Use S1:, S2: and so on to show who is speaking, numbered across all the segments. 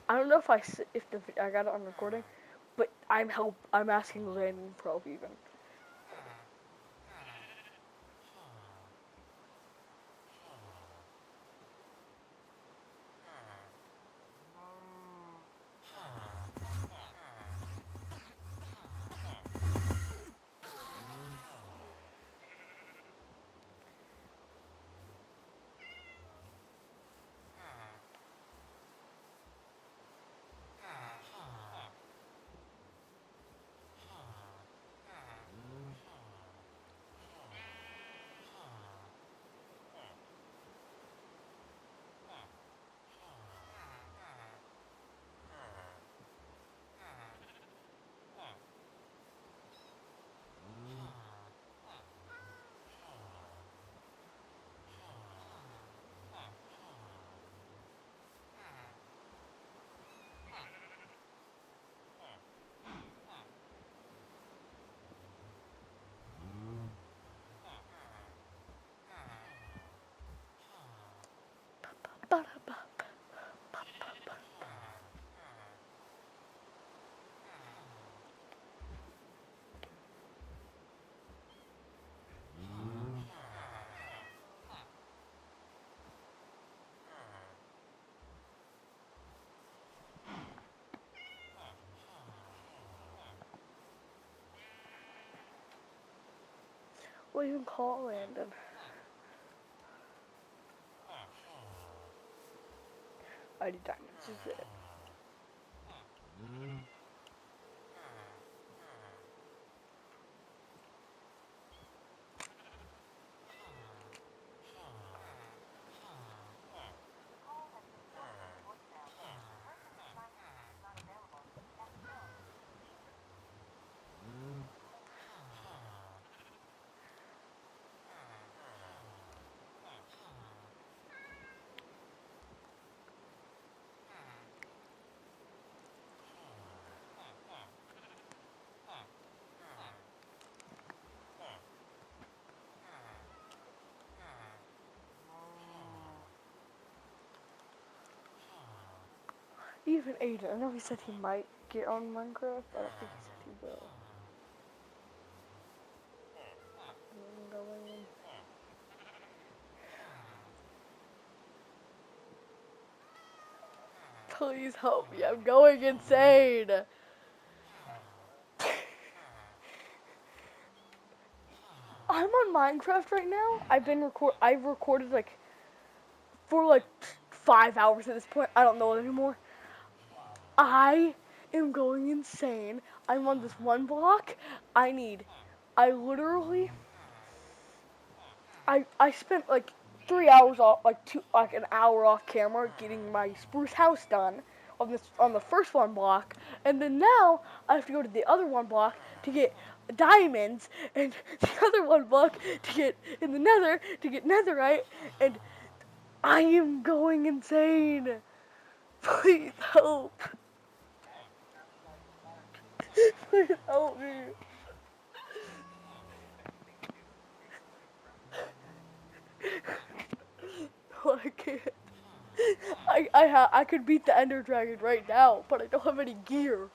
S1: I don't know if I got it on recording, but I'm asking Landon for help even. Well, you can call Landon. ID Diamonds is it. Even Aiden, I know he said he might get on Minecraft, but I don't think he said he will. I'm going in. Please help me, I'm going insane! I'm on Minecraft right now. I've recorded like for like 5 hours at this point. I don't know it anymore. I am going insane. I'm on this one block. I need I literally I spent like 3 hours off, like an hour off camera getting my spruce house done on the first one block, and then now I have to go to the other one block to get diamonds, and the other one block to get in the nether to get netherite, and I am going insane. Please help. Please help me. No, I can't. I could beat the Ender Dragon right now, but I don't have any gear.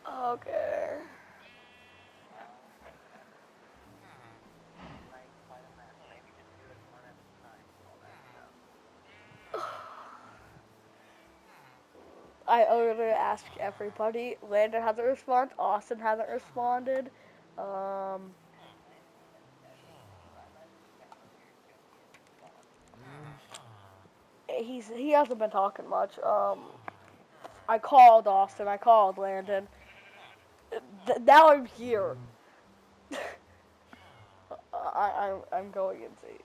S1: Okay. I already asked everybody. Landon hasn't responded. Austin hasn't responded. Um, he hasn't been talking much. I called Austin. I called Landon. Now I'm here. I'm going insane.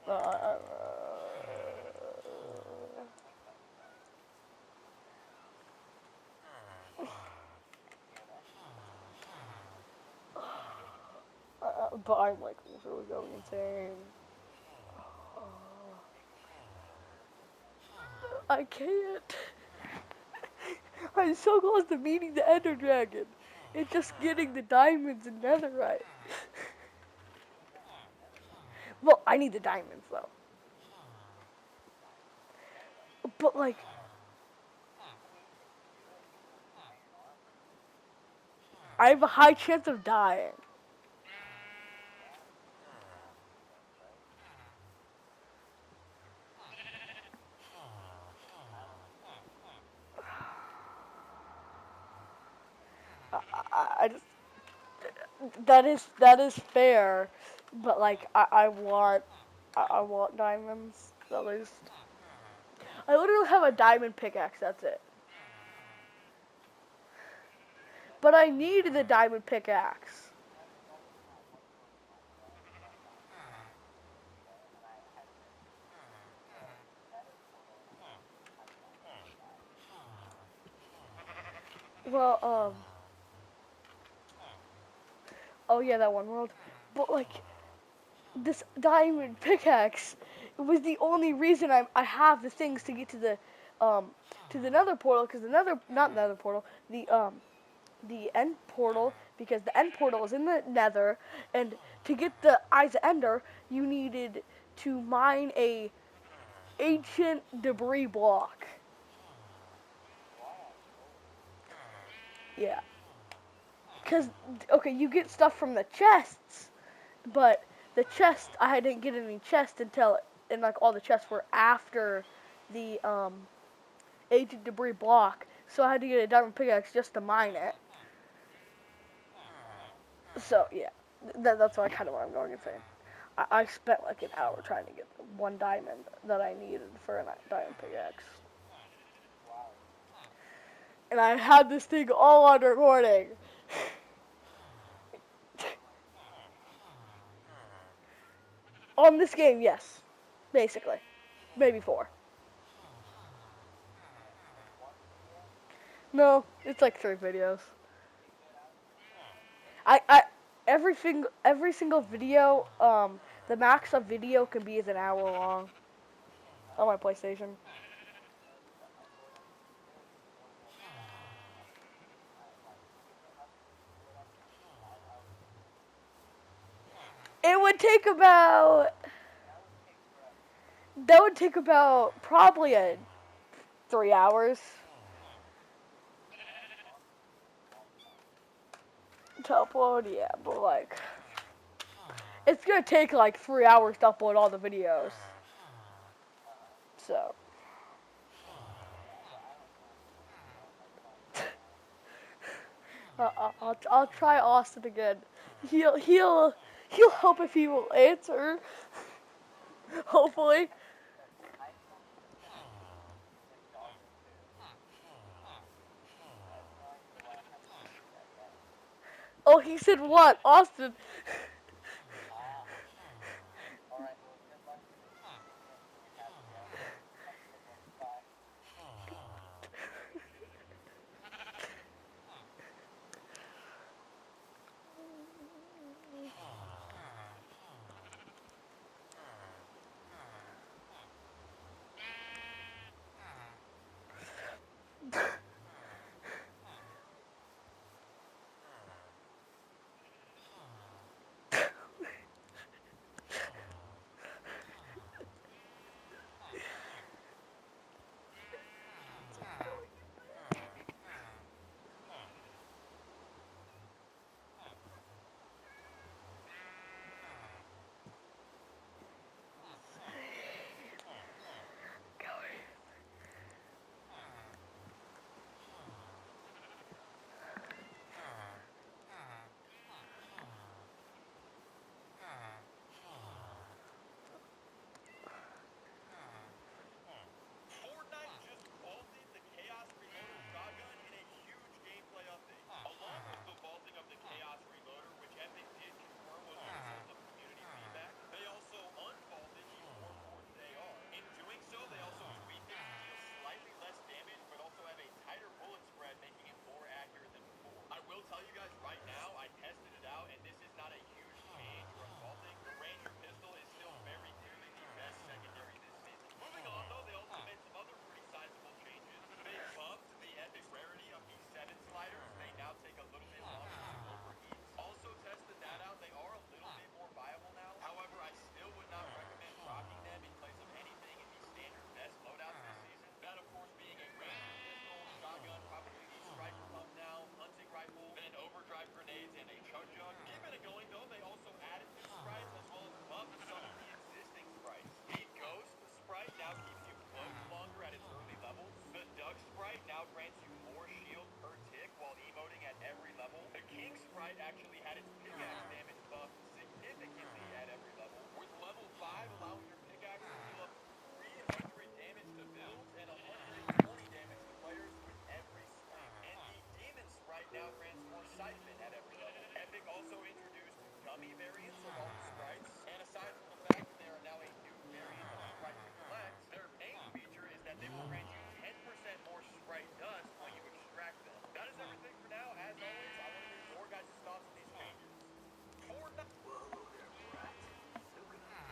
S1: Uh, but I'm like really going insane. I can't. I'm so close to meeting the Ender Dragon. It's just getting the diamonds and netherite. Well, I need the diamonds though. But like, I have a high chance of dying. I just that is fair, but like I want diamonds at least. I literally have a diamond pickaxe. That's it. But I need the diamond pickaxe. Well, oh yeah, that one world. But like this diamond pickaxe was the only reason I have the things um to the nether portal because the nether not nether portal the end portal because the end portal is in the nether and to get the eyes of ender you needed to mine a ancient debris block. Yeah, because okay, you get stuff from the chests, but the chest I didn't get any chest until and like all the chests were after the ancient debris block, so I had to get a diamond pickaxe just to mine it. So yeah, that's what kind of what I'm going insane. I spent like an hour trying to get the one diamond that I needed for a diamond pickaxe. And I had this thing all on recording. On this game, yes. Basically. Maybe four. No, it's like three videos. I every single video, the max of video can be is an hour long on my PlayStation. It would take about that would take about probably a 3 hours to upload. Yeah, but like it's gonna take like 3 hours to upload all the videos. So I'll try Austin again. He'll help if he will answer. Hopefully. Oh, he said what? Austin.
S2: now grants you more shield per tick while emoting at every level. The King Sprite actually had its pickaxe damage buffed significantly at every level, with level 5 allowing your pickaxe to deal up 300 damage to builds and 120 damage to players with every swing. And the Demon Sprite now grants more siphon at every level. Epic also introduced gummy variants of all the sprites, and aside from the fact that there are now a new variant of Sprite to collect, their main feature is that they will grant you 10% more Sprite dust when you extract them. That is everything for now. As always, I want to hear your guys' thoughts on these changes. Fortnite.
S3: Well, hello there, brat. Sukuna.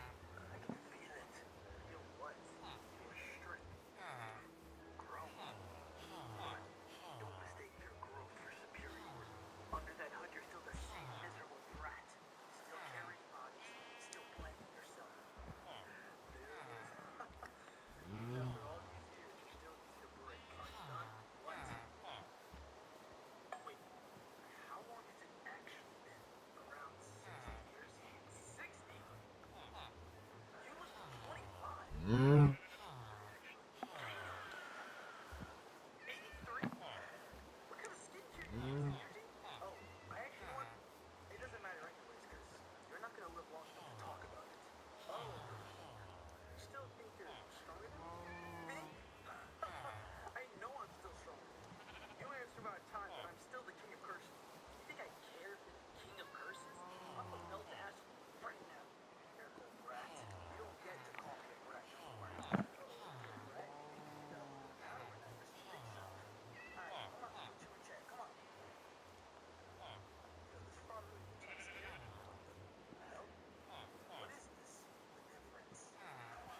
S3: I can feel it. Feel what? Your strength. Growing. But don't mistake your growth for superiority. Under that hood, you're still the same miserable brat. Still carrying bodies. Still blaming yourself. There it is. After all these years, you still need a break. A son? What? Wait, how long has it actually been? Around 60 years? 60? You must be 25. Actually, damn. 83? What kind of skincare do you use, Eugene? Oh, I actually want... It doesn't matter anyways, because you're not going to live long enough to talk about it. Oh, you still think you're stronger than me? Me? I know I'm still stronger than you. You answer about a time, but I'm still the king of curses. You think I care if you're the king of curses? I'm about to ask you right now. Careful, brat. You don't get to call me a brat anymore. Brat? No, not overnight. This is big stuff. Alright, come on, put you in check. Come on. Yo, this fraud really trying to scare me. What the hell? What is this? The difference. I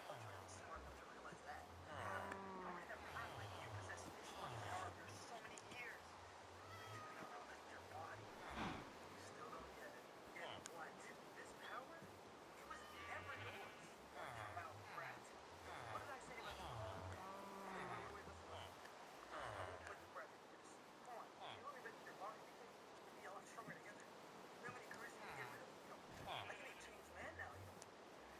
S3: thought you were at least smart enough to realize that. How could that really let you possess this much power after so many years? You may not know your body. You still don't get it. Get what? This power? It was never yours. Watch your mouth, brat. What did I say about you? Wait, listen. I won't put the brat into the sea. Come on. Can you let me look at your body? We can be a lot stronger together. You know how many charisma you get rid of? I can be a changed man now.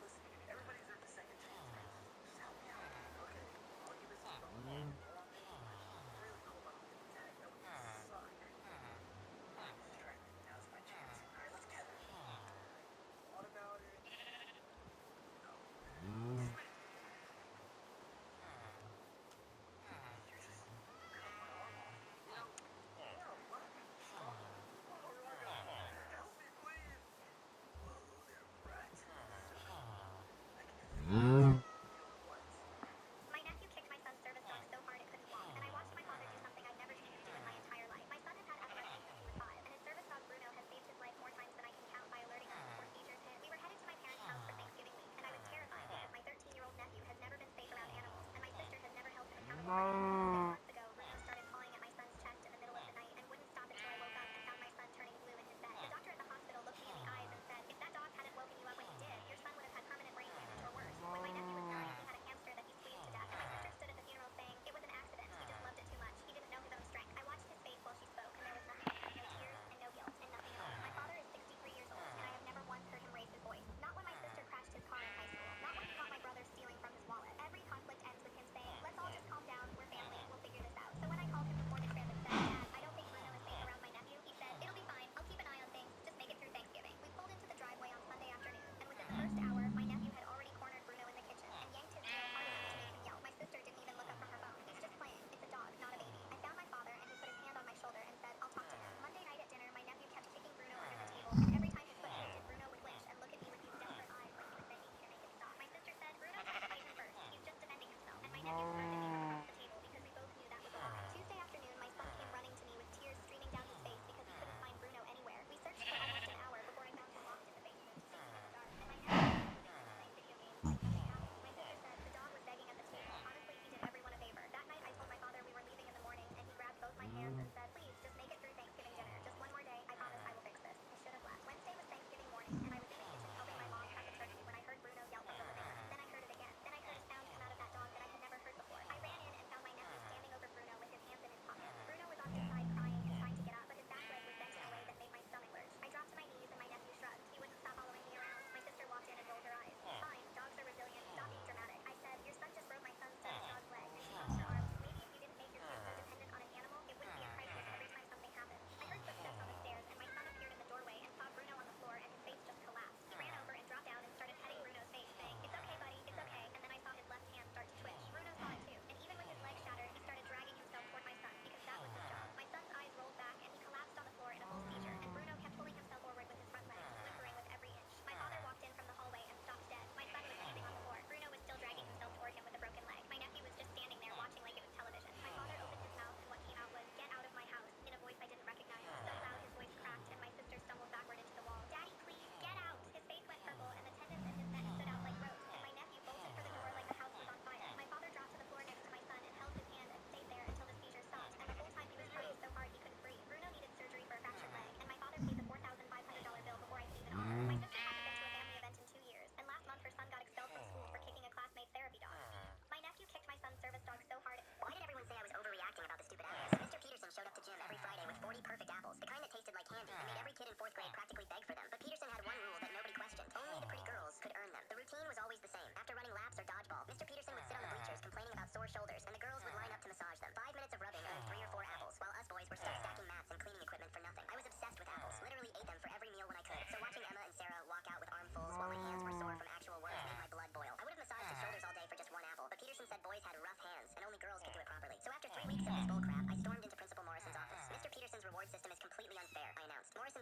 S3: Listen, everybody deserves a second chance, man. Just help me out. Okay, I'll give it some thought. You know what, man? I really hope I don't get attacked. That would suck. I'm distracted. Now's my chance. Alright, let's gather. What about it? No. Damn it! You just cut my arm off. What? Stop. Help me, please. Well, hello there, brat. Sukuna. I can feel it. Feel what?
S4: My nephew kicked my son's service dog so hard it couldn't walk, and I watched my father do something I'd never seen him do in my entire life. My son has had epilepsy since he was 5, and his service dog Bruno has saved his life more times than I can count by alerting us before seizures hit. We were headed to my parents' house for Thanksgiving week, and I was terrified because my 13-year-old nephew has never been safe around animals, and my sister has never held him accountable for anything. 6 months ago, Bruno started pawing at my son's chest in the middle of the night and wouldn't stop until I woke up and found my son turning blue in his bed. The doctor at the hospital looked me in the eyes and said, if that dog hadn't woken you up when he did, your son would have had permanent brain damage or worse. When my nephew was 9, he had a hamster that he squeezed to death, and my sister stood at the funeral saying, it was an accident, he just loved it too much, he didn't know his own strength. I watched his face while she spoke, and there was nothing. No tears, and no guilt, and nothing at all. My father is 63 years old, and I have never once heard him raise his voice. Not when my sister crashed his car in high school. Not when he caught my brother stealing from his wallet. Every conflict ends with him saying, let's all just calm down, we're family, we'll figure this out. So when I called him before the trip and said, Dad, I don't think Bruno is safe around my nephew, he said, it'll be fine, I'll keep an eye on things, just make it through Thanksgiving. We pulled into the driveway on Sunday afternoon, and within the first hour, my nephew had already cornered Bruno in the kitchen and yanked his tail hard enough to make him yell. My sister didn't even look up from her phone. He's just playing. It's a dog, not a baby. I found my father, and he put his hand on my shoulder and said, I'll talk to him. Monday night at dinner, my nephew kept kicking Bruno under the table, and every time his foot shifted, Bruno would flinch and look at me with these desperate eyes like he was begging me to make it stop. My sister said, Bruno tried to fight him first. He's just defending himself. And my nephew turned at me from across the table because we both knew that was a lie. Tuesday afternoon, my son came running to me with tears streaming down his face because he couldn't find Bruno anywhere. We searched for almost an hour before I found him locked in the basement, sleeping in the dark. And my nephew was in the living room playing video games like nothing happened. My sister said the dog was begging at the table. Honestly, he did everyone a favor. That night, I told my father we were leaving in the morning, and he grabbed both my hands and said, please, just make it through Thanksgiving dinner. Just one more day. I promise I will fix this. I should have left. Wednesday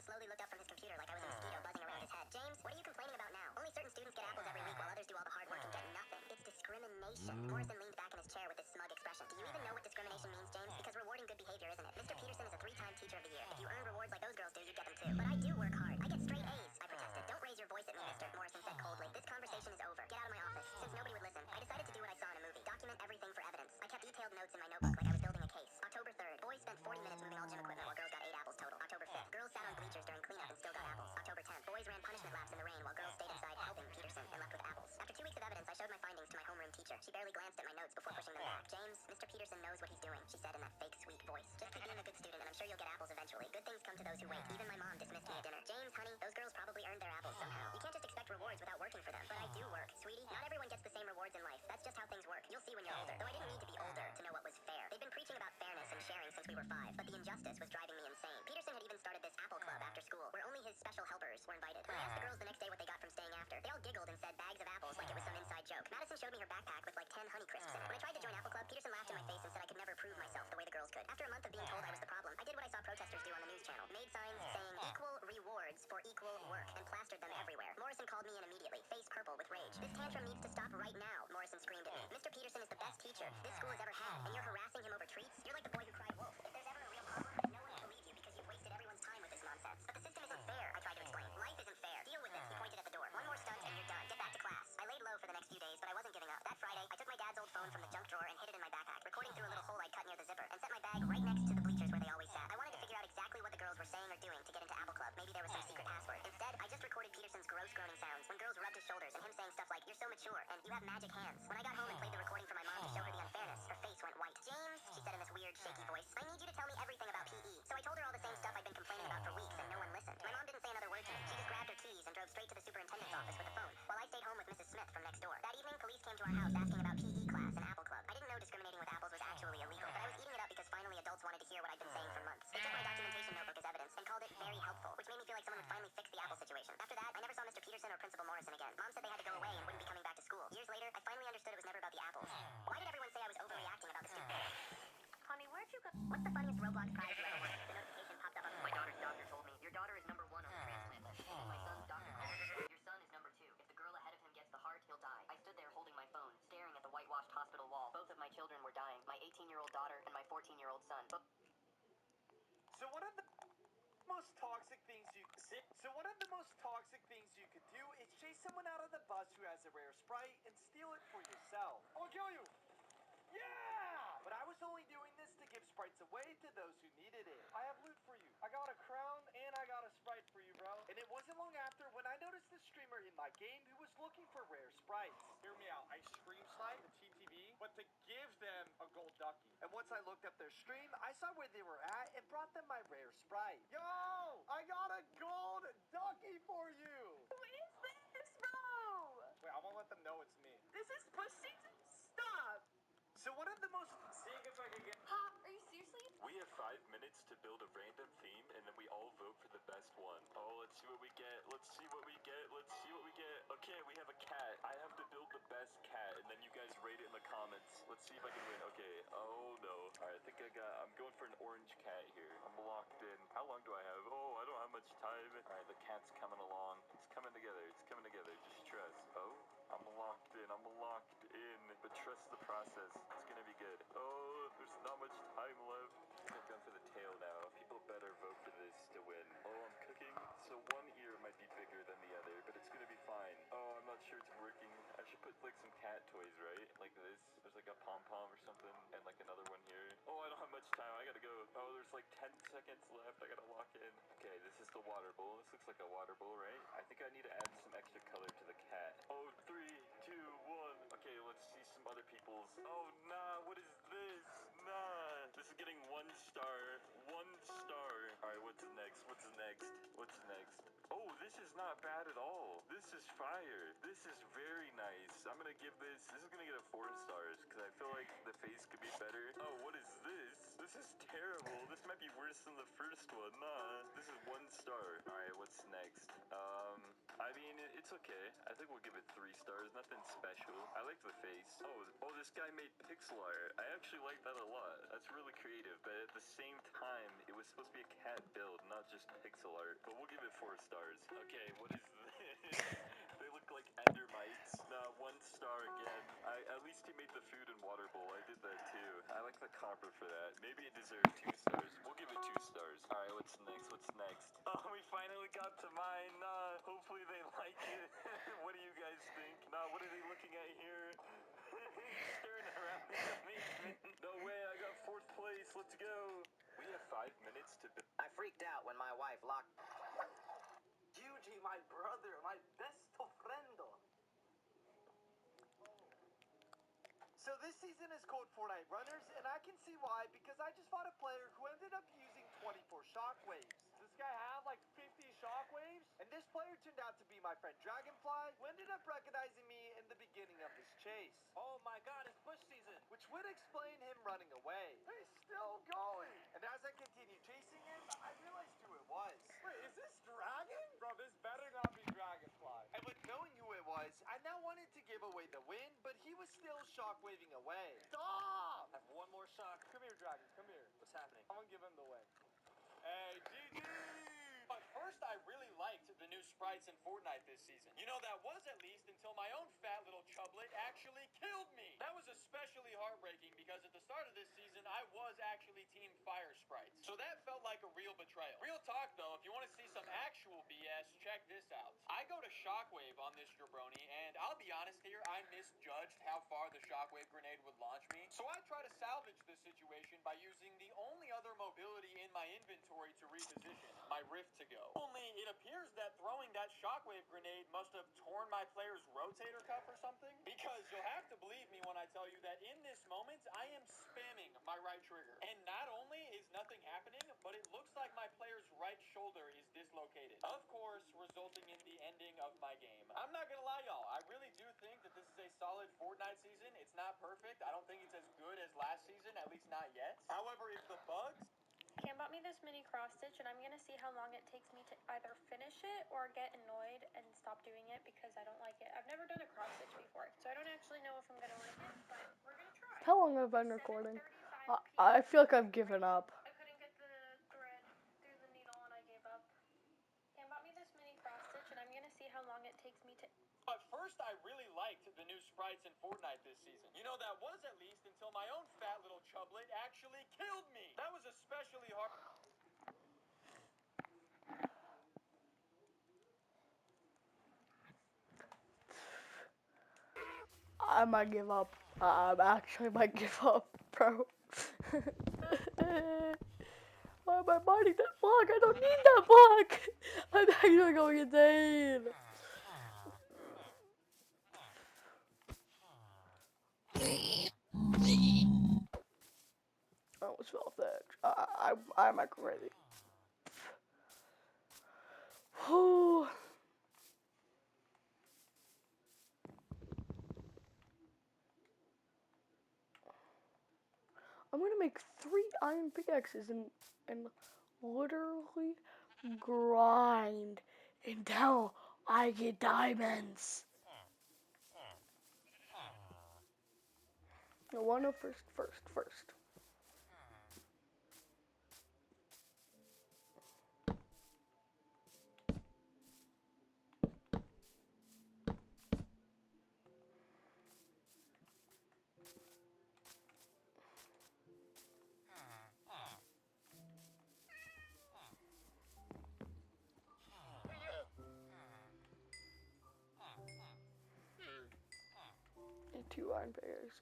S4: slowly looked up from his computer like I was a mosquito buzzing around his head. James, what are you complaining about now? Only certain students get apples every week while others do all the hard work and get nothing. It's discrimination. Morrison leaned back in his chair with this smug expression. Do you even know what discrimination means, James? Because rewarding good behavior, isn't it? Mr. Peterson is a 3-time teacher of the year. If you earn rewards like those girls do, you'd get them too. But I do work hard. I get straight A's, I protested. Don't raise your voice at me, mister, Morrison said coldly. This conversation is over. Get out of my office. Since nobody would listen, I decided to do what I saw in a movie. Document everything for evidence. I kept detailed notes in my notebook like I was building a case. October 3rd. Boys spent 40 minutes moving all gym equipment while girls got 8 apples total. October 5th. Girls sat on bleachers during cleanup and still got apples. October 10th. Boys ran punishment laps in the rain while girls stayed inside helping Peterson and left with apples. After 2 weeks of evidence, I showed my findings to my homeroom teacher. She barely glanced at my notes before pushing them back. James, Mr. Peterson knows what he's doing, she said in that fake sweet voice. Just keep being a good student and I'm sure you'll get apples eventually. Good things come to those who wait. Even my mom dismissed me at dinner. James, honey, those girls probably earned their apples somehow. You can't just expect rewards without working for them. But I do work, sweetie. Not everyone gets the same rewards in life. That's just how things work. You'll see when you're older. Though I didn't need to be older to know what was fair. They've been preaching about fairness and sharing since we were 5, but the injustice was driving me insane. Peterson had even started this apple club after school, where only his special helpers were invited. When I asked the girls the next day what they got from staying after, they all giggled and said bags of apples like it was some inside joke. Madison showed me her backpack with like 10 Honey Crisps in it. When I tried to join Apple Club, Peterson laughed in my face and said I could never prove myself the way the girls could. After a month of being told I was the problem, I did what I saw protesters do on the news channel. Made signs saying equal rewards for equal work and plastered them everywhere. Morrison called me in immediately, face purple with rage. This tantrum needs to stop right now, Morrison screamed at me. Mr. Peterson is the best teacher this school has ever had, and you're harassing him over treats? You're like the boy who cried wolf. If there's ever a real problem, no one will believe you because you've wasted everyone's time with this nonsense. But the system isn't fair, I tried to explain. Life isn't fair. Deal with this, he pointed at the door. One more stunt and you're done. Get back to class. I laid low for the next few days, but I wasn't giving up. That Friday, I took my dad's old phone from the junk drawer and hid it in my backpack, recording through a little hole I'd cut near the zipper, and set my bag right next to the bleachers where they always sat. I wanted to figure out exactly what the girls were saying or doing to get into Apple Club. Maybe there was some secret password. Instead, I just recorded Peterson's gross groaning sounds when girls rubbed his shoulders and him saying stuff like, "You're so mature," and "You have magic hands." When I got home and played the recording for my mom to show her the unfairness, her face went white. "James," she said in this weird, shaky voice, "I need you to tell me everything about PE." So I told her all the same stuff I'd been complaining about for weeks, and no one listened. My mom didn't say another word to me. She just grabbed her keys and drove straight to the superintendent's office with the phone, while I stayed home with Mrs. Smith from next door. That evening, police came to our house asking about PE class and Apple Club. I didn't know discriminating with apples was actually illegal, but I was eating it up because finally adults wanted to hear what I'd been saying for months. They took my documentation notebook as evidence and called it very helpful, which made me feel like someone would finally fix the apple situation. After that, I never saw Mr. Peterson or Principal Morrison again. Mom said they had to go away and wouldn't be coming back to school. Years later, I finally understood it was never about the apples. Why did everyone say I was overreacting about the stupid? Honey, where'd you go? What's the funniest Roblox prize you ever won? The notification popped up on my daughter's doctor told me, your daughter is number 1 on the transplant list. And my son's doctor called, your son is number 2. If the girl ahead of him gets the heart, he'll die. I stood there holding my phone, staring at the whitewashed hospital wall. Both of my children were dying, my 18-year-old daughter and my 14-year-old son.
S2: So one of the most toxic things you could do is chase someone out of the bus who has a rare Sprite and steal it for yourself. I'll kill you! Yeah! But I was only doing this to give Sprites away to those who needed it. I have loot for you. I got a crown and I got a Sprite for you, bro. And it wasn't long after when I noticed a streamer in my game who was looking for rare Sprites. Hear me out. I stream snipe the TTV, but to give them a gold ducky. And once I looked up their stream, I saw where they were at and brought them my rare Sprite. Yo! I got a gold ducky for you!
S5: Who is this, bro?
S2: Wait, I won't let them know it's me.
S5: This is pussy. Stop.
S2: So one of the most... See if I can get...
S5: Ha, are you seriously?
S6: We have 5 minutes to build a random theme, and then we all vote for the best one. Oh, let's see what we get. Let's see what we get. Let's see what we get. Okay, we have a cat. I have to build the best cat, and then you guys rate it in the comments. Let's see if I can win. Okay. Oh, no. All right, I'm going for an orange cat here. I'm locked in. How long do I have? Oh, I don't have much time. All right, the cat's coming along. It's coming together. It's coming together. Just trust. Oh, I'm locked in. I'm locked in. But trust the process. It's gonna be good. Oh, there's not much time left. I'm going for the tail now. People better vote for this to win. Oh, I'm cooking. So one ear might be bigger than the other, but it's gonna be fine. Oh, I'm not sure it's working. I should put like some cat toys, right? Like this. There's like a pom-pom or something, and like another one here. Oh, I don't have much time. I gotta go. Oh, there's like 10 seconds left. I gotta lock in. Okay, this is the water bowl. This looks like a water bowl, right? I think I need to add some extra color to the cat. Oh, 3, 2, 1. Okay, let's see some other people's. Oh, nah, what is this? Nah. This is getting 1 star. 1 star. Alright, what's next? What's next? What's next? Oh, this is not bad at all. This is fire. This is very nice. I'm gonna give this is gonna get a 4 stars, because I feel like the face could be better. Oh, what is this? This is terrible. This might be worse than the first one. Nah. This is 1 star. Alright, what's next? I mean, it's okay. I think we'll give it 3 stars. Nothing special. I like the face. Oh, this guy made pixel art. I actually like that a lot. That's really creative. But at the same time, it was supposed to be a cat build, not just pixel art. But we'll give it 4 stars. Okay, what is this? They look like ender mites. 1 star again. At least he made the food and water bowl. I did that too. I like the copper for that. Maybe it deserves 2 stars. We'll give it 2 stars. Alright, what's next? What's next? Oh, we finally got to mine. Hopefully they like it. What do you guys think? What are they looking at here? Staring around in amazement. No way, I got 4th place. Let's go. We have 5 minutes to build.
S3: I freaked out when my wife locked. Yuji, my brother, my besto friendo. So this season is called Fortnite Runners, and I can see why, because I just fought a player who ended up using 24 shockwaves. This guy had like 50 shockwaves, and this player turned out to be my friend Dragonfly, who ended up recognizing me in the beginning of this chase. Oh my god, it's bush season! Which would explain him running away. He's still going! And as I continued chasing him, I realized who it was. Wait, is this Dragon? Bro, this better not be Dragonfly. And with knowing who it was, I now wanted to give away the win, but he was still shockwaving away. Stop! I have 1 more shock. Come here, Dragon, come here. What's happening? I'm gonna give him the win. Hey, GG! But first, I really liked the new sprites in Fortnite this season. You know, that was at least until my own fat little chublet actually killed me. That was especially heartbreaking because at the start of this season, I was actually Team Fire Sprites. So that felt like a real betrayal. Real talk, though, if you want to see some actual BS, check this out. I go to Shockwave on this jabroni, and I'll be honest here, I misjudged how far the Shockwave grenade would launch me. So I try to salvage the situation by using the only other mobility in my inventory to reposition, my Rift to go. Only it appears that throwing that Shockwave grenade must have torn my player's rotator cuff or something. Because you'll have to believe me when I tell you that in this moment, I am spamming my right trigger. And not only is nothing happening, but it looks like my player's right shoulder is dislocated. Of course, resulting in the ending of my game. I'm not gonna lie, y'all. I really do think that this is a solid Fortnite season. It's not perfect. I don't think it's as good as last season, at least not yet. However, if the bugs...
S4: Cam bought me this mini cross stitch, and I'm gonna see how long it takes me to either finish it or get annoyed and stop doing it because I don't like it. I've never done a cross stitch before, so I don't actually know if I'm gonna like it, but we're gonna try.
S1: How long have I been recording?
S4: 7:35
S1: I feel like I've given up.
S4: I couldn't get the thread through the needle and I gave up. Cam bought me this mini cross stitch, and I'm gonna see how long it takes me to...
S2: But first, I really liked the new sprites in Fortnite this season. You know, that was at least until my own fat little chublet actually killed me. That was especially hard.
S1: I might give up. I actually might give up, bro. Why am I mining that block? I don't need that block. I'm actually going insane. I almost fell off the edge. I'm like crazy. Whew. I'm gonna make 3 iron pickaxes and literally grind until I get diamonds. I wanna first. And 2 iron pickaxes.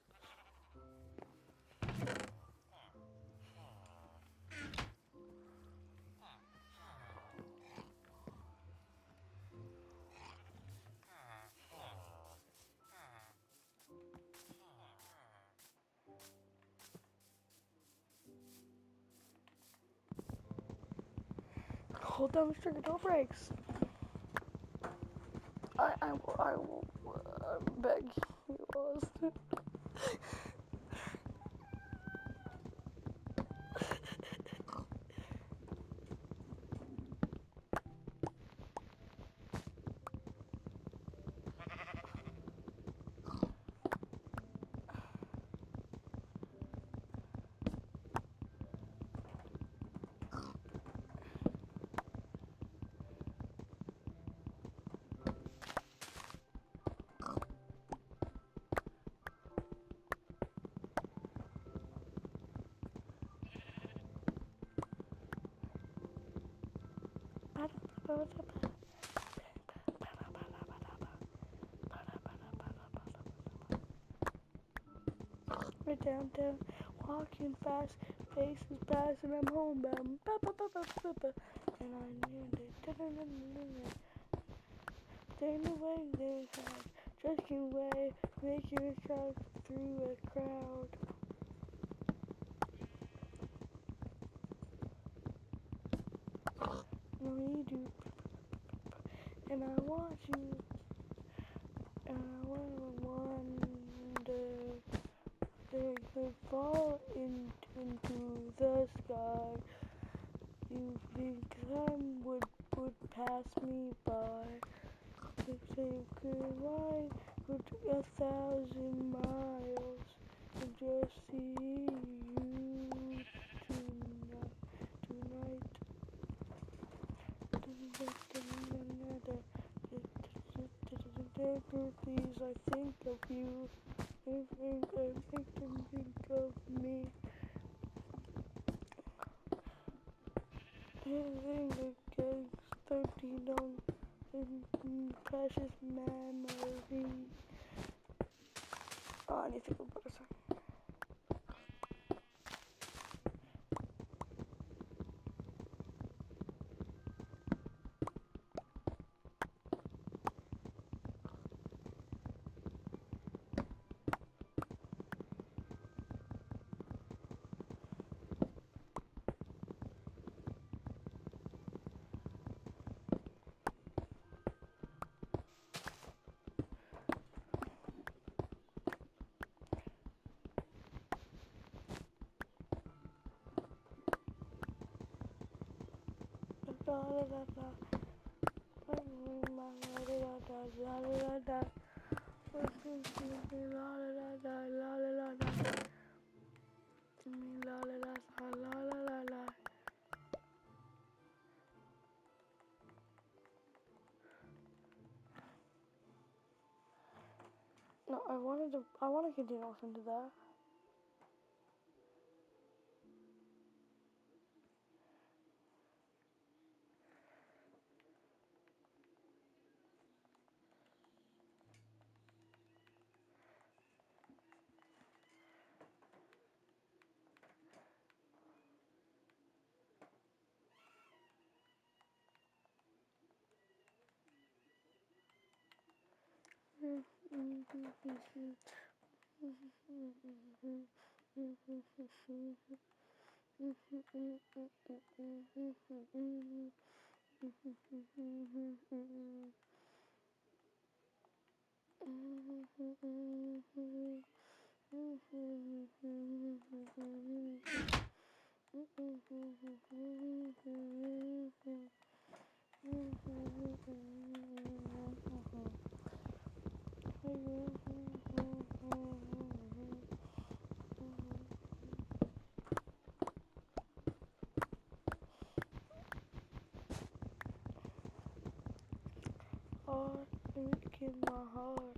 S1: Hold down the trigger, don't breaks. I will beg you, Austin. Right downtown, walking fast, faces pass, and I'm homebound. And I knew it. Turn away their head, drifting away, making a track through a crowd. No, you do. And I want you, and I wonder they could fall into the sky. You think time would pass me by if they could ride for 1,000 miles and just see you tonight. Please, I think of you. I make them think of me. Everything gets 13 on precious memory. Oh, I need to think about a song. La la la la. La la la la. La la la la la. La la la la la la. No, I want to continue listening to that. Heart, it in my heart.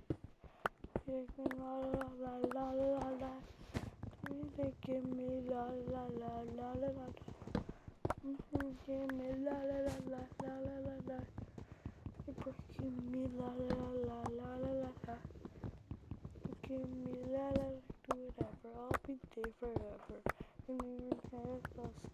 S1: Taking la la la la la la. Give me la la la la la la. Give me la la la la la la la la. Give me la la la la la la la. Give me la la la. Do whatever. I'll be there forever. And we were kind of lost.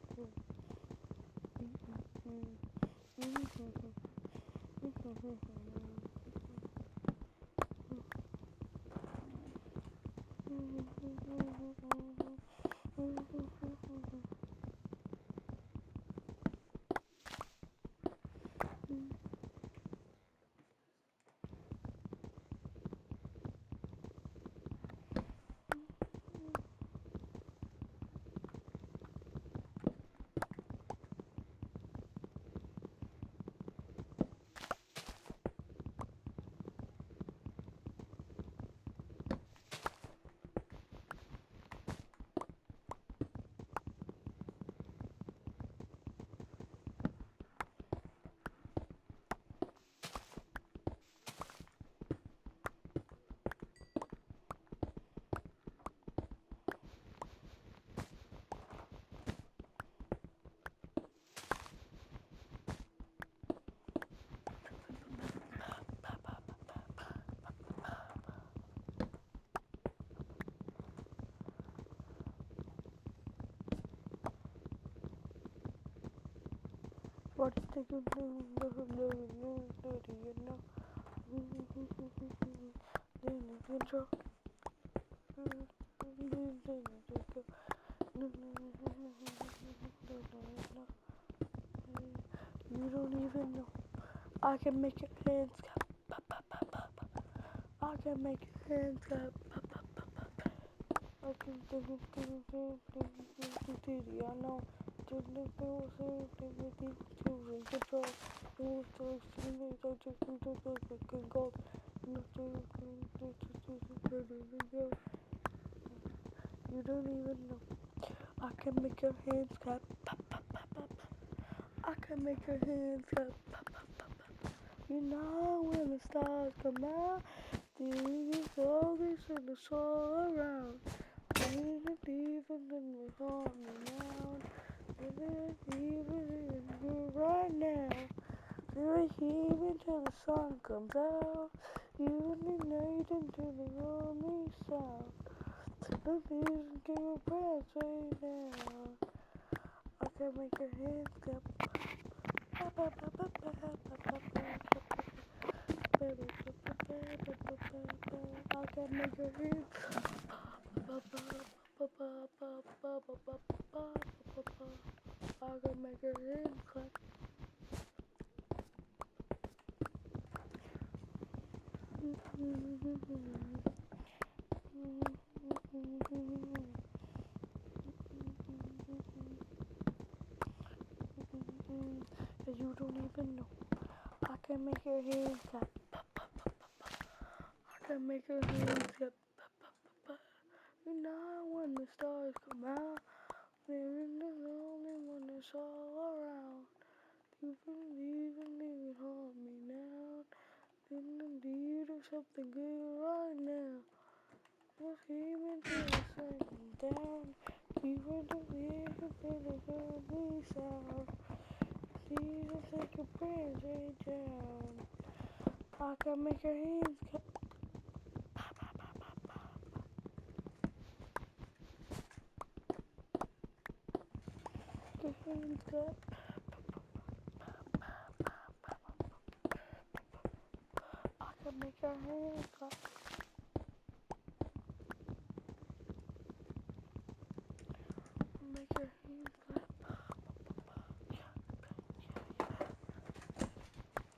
S1: What's the good news? Do you know? Intro. You don't even know. I can make your hands clap. Pa, pa, pa, pa, pa. I can make your hands clap. Pa, pa, pa, pa, pa. I can do I know. Control. Gold. You don't even know. I can make your hands clap. Pa, pa, pa, pa, pa. I can make your hands clap. Pa, pa, pa, pa. You know when the stars come out, the eagles always in the soul around. Even when we harm me now, even in you right now. Feel it even till the sun comes out. Even the night until the lonely sound. The vision give a breath right now. I can make your hands clap. I can make your hands I can make your hands clap. You don't even know. I can make your hands clap. I can make your hands clap. You know when the stars come out, they're in the lonely when it's all around. You believe in me and hold me now. In the need of something good right now. Just even till the sun comes down. Even the vision till the lonely sound. Jesus, take your prayers way down. I can make your hands clap. Your hands clap. I can make your hands clap. Make your hands clap.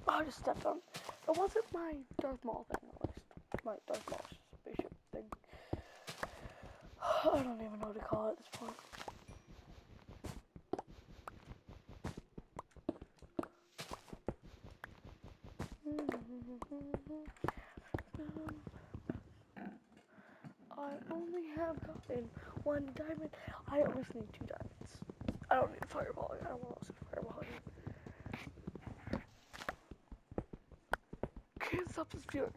S1: Oh, I just stepped on. It wasn't my Darth Maul thing, at least. My Darth Maul spaceship thing. I don't even know what to call it at this point. I only have gotten one diamond. I always need 2 diamonds. I don't need a fireball. I don't want to see a fireball. Can't stop this furious.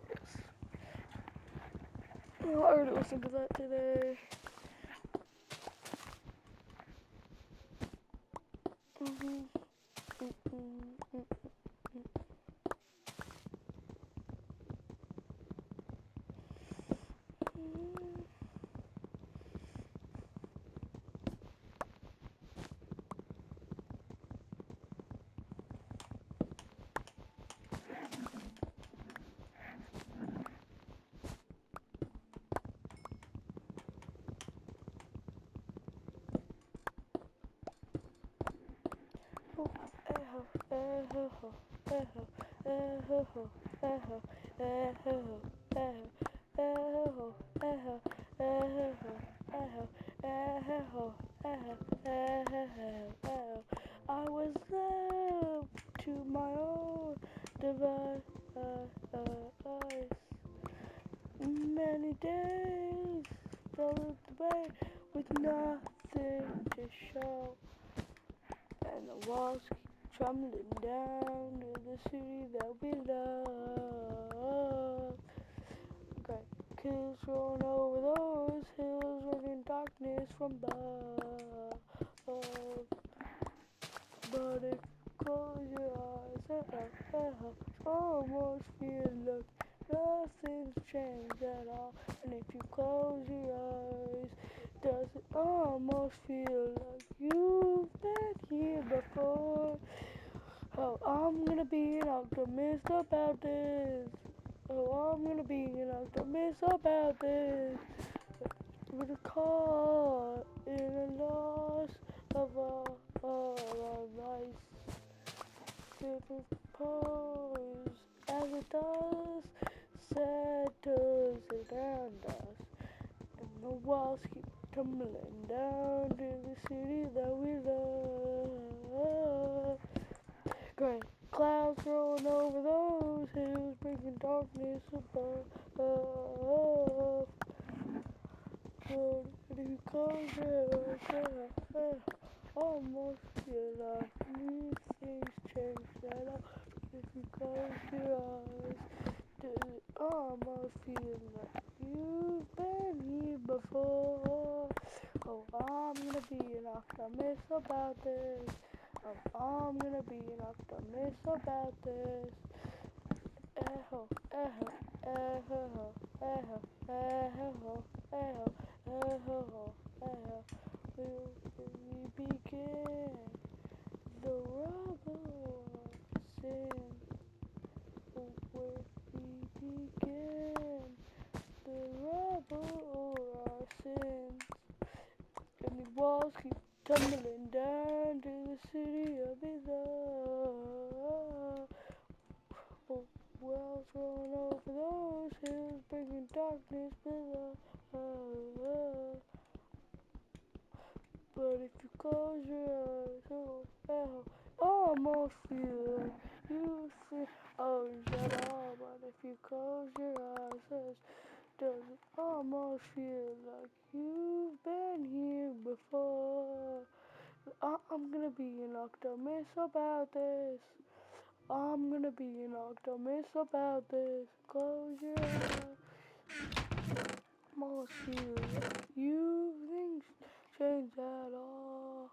S1: Oh, I already listened to that today. I was left to my own device. Many days fell away with nothing to show, and the walls keep trembling down to the city that we love. Okay, kids rolling over those hills, running darkness from above. But if you close your eyes, almost feel like nothing's changed at all. And if you close your eyes, does it almost feel like you've been here before? Oh, I'm gonna be an optimist about this. Oh, I'm gonna be an optimist about this. We're caught in a loss of our lives. Different pose as it does, settles around us. And the walls keep tumbling down to the city that we love. Gray clouds rolling over those hills, bringing darkness above. But if you close your eyes, almost feel like new things change that up. If you close your eyes, does it almost feel like you've been here before? Oh, I'm gonna be an optimist about this. Oh, I'm gonna be an optimist about this. Echo, echo, echo, echo, echo, echo, echo, echo. Will we begin the rubble of sin? Where we begin the rubble of our sins? And the walls keep tumbling down to the city of his love. Oh, wells rolling over those hills, bringing darkness below. But if you close your eyes, oh, almost feel like you feel. Oh, shut up. But if you close your eyes, does it almost feel like you've been here before? I'm gonna be an optimist about this. I'm gonna be an optimist about this. Close your eyes. Almost feel like you things change at all.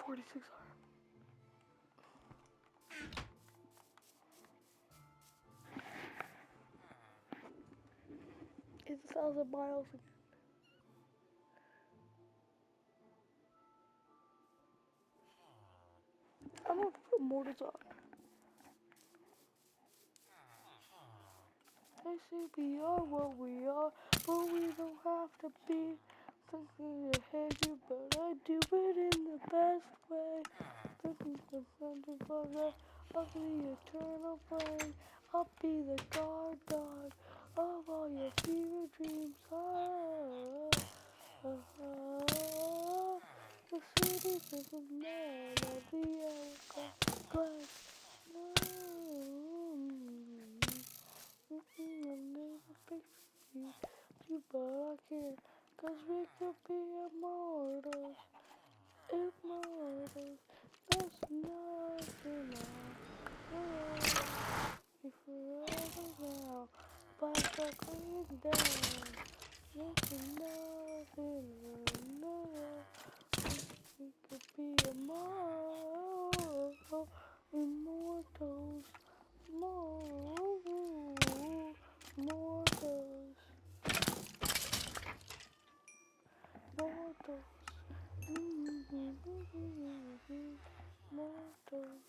S1: $4,600. It's 1,000 miles again. I'm gonna put mortars on. They say we are what we are, but we don't have to be thinking ahead you, but I do it in the best way. Thinking the thunder of the eternal flame. I'll be the guard dog of all your fever dreams. The cities of the man of the hourglass. I'll never fix you, but I can't. 'Cause we could be immortals, immortals. There's nothing else. Be forever now. Pipes are clean down. There's nothing else. We could be immortal, immortals, mortals, mortals, mortals, mortals.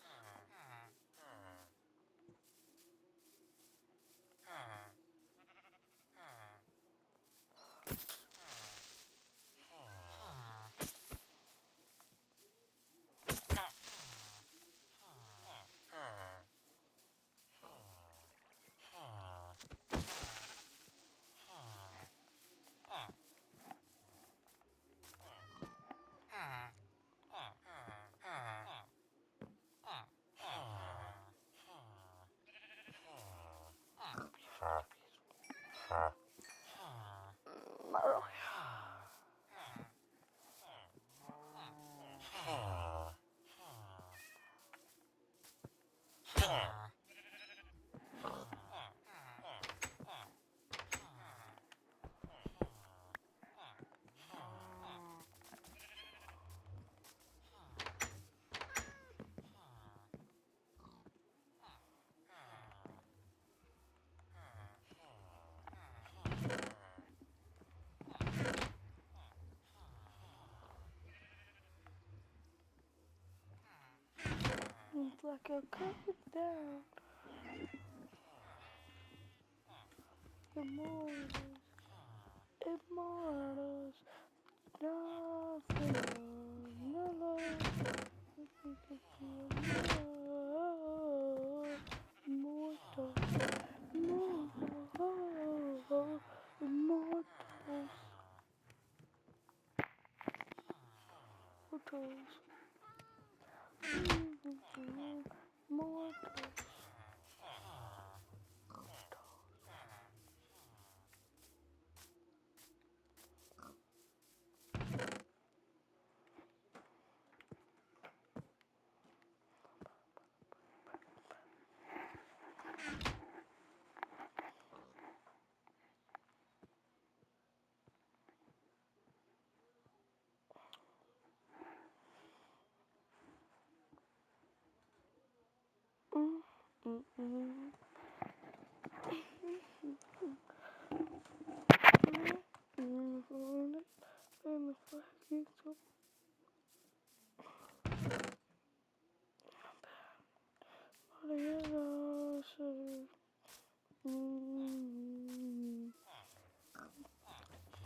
S1: It's like a coming down. Immortals, immortals, nothing, no love. Immortals, immortals, immortals, immortals, immortals.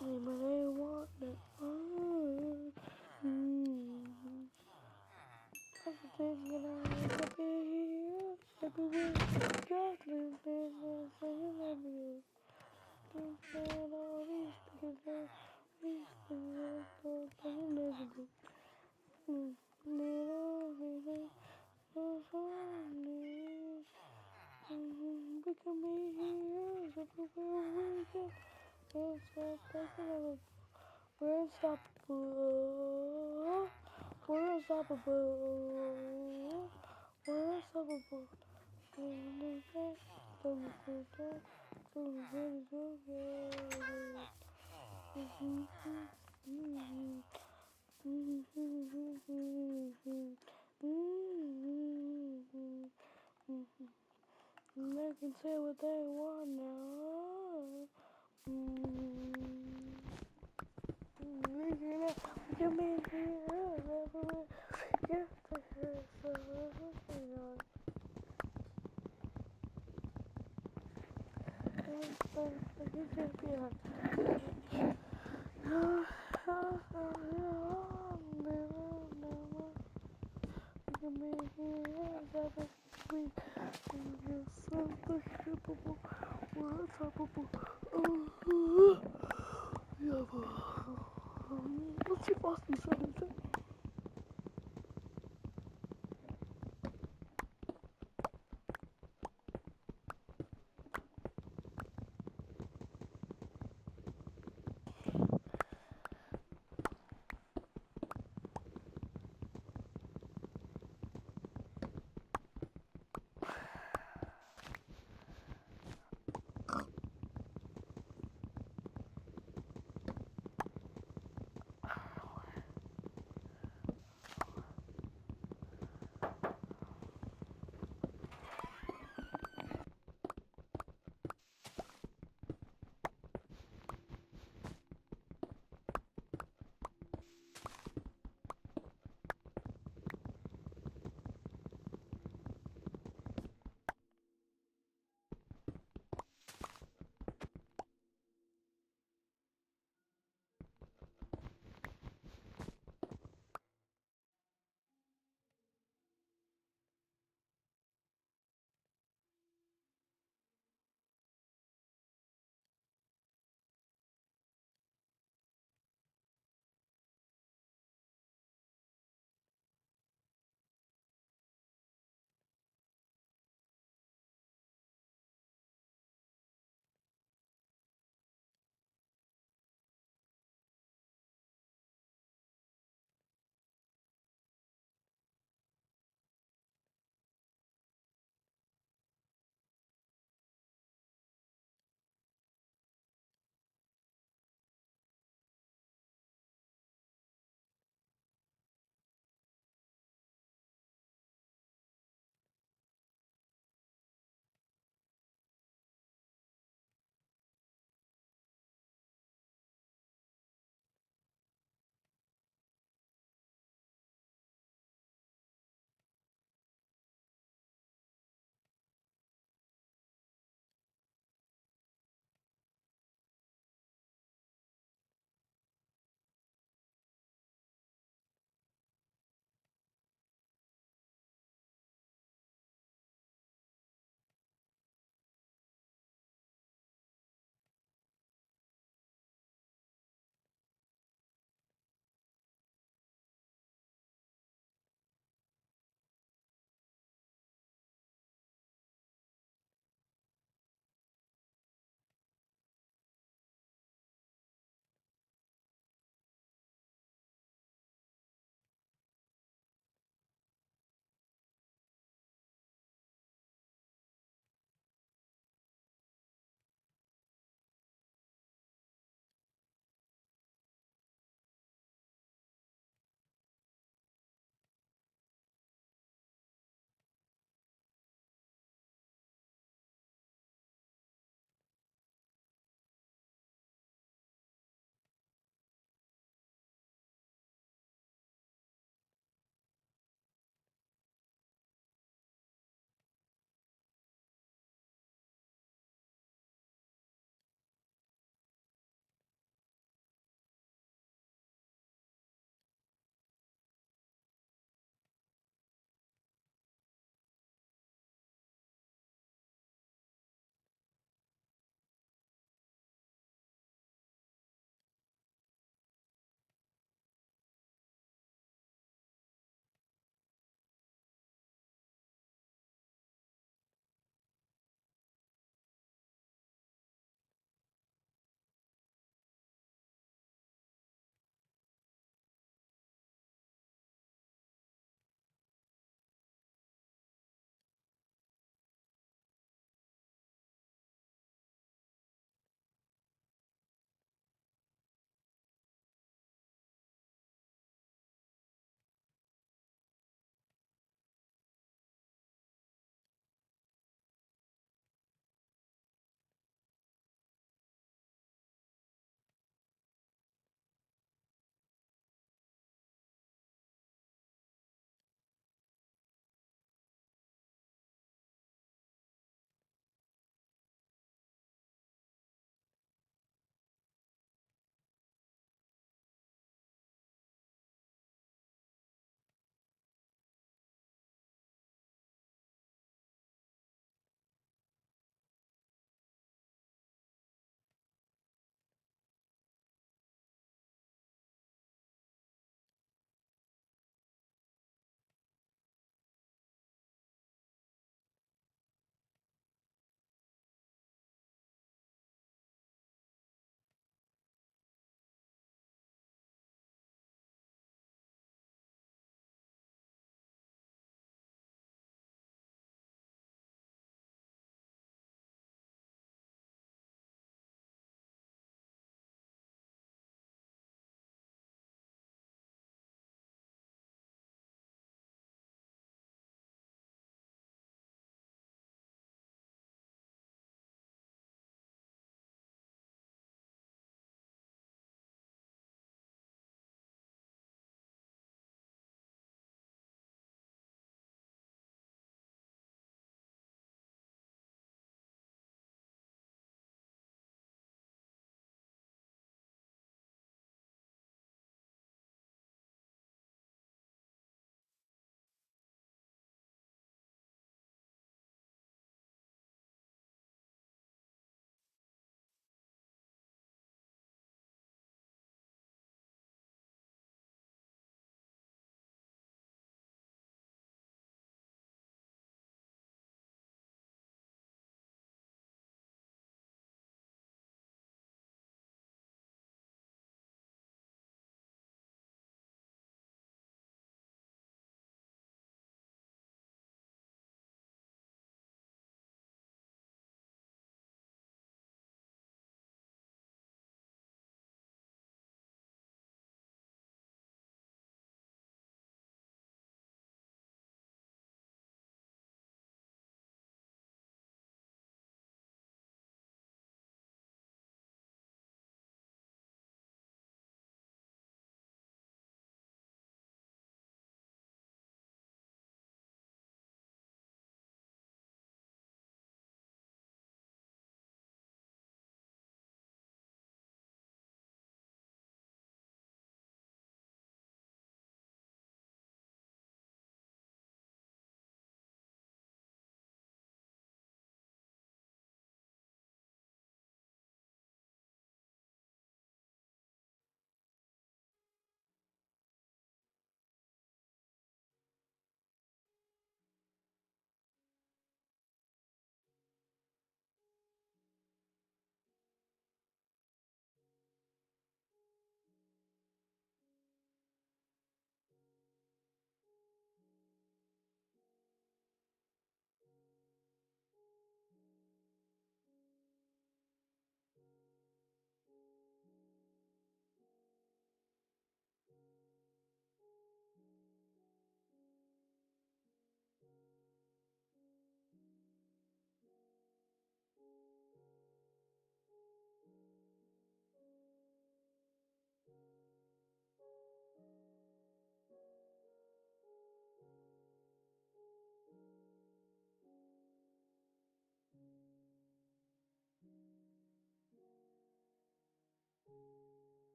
S1: Anybody want it? Everything's gonna be here, everywhere. Chocolate, there's singing everywhere. Don't say all these things that these things that go down everywhere. Little baby, those only. We can be heroes everywhere we go. Can't stop thinking of it. We're unstoppable. We're unstoppable. We're unstoppable. They can say what they want now. We can be heroes everywhere. Yes, we're unstoppable. Yeah, let's see Boston 7.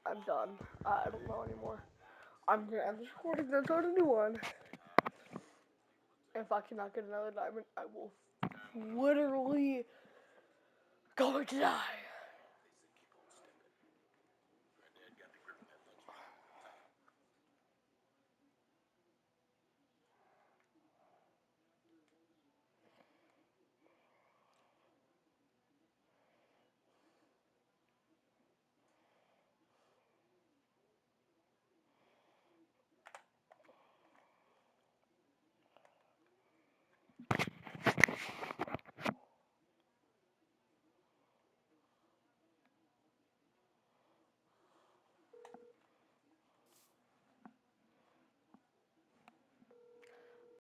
S1: I'm done. I don't know anymore. I'm gonna end this recording, then start a new one. If I cannot get another diamond, I will literally go to die.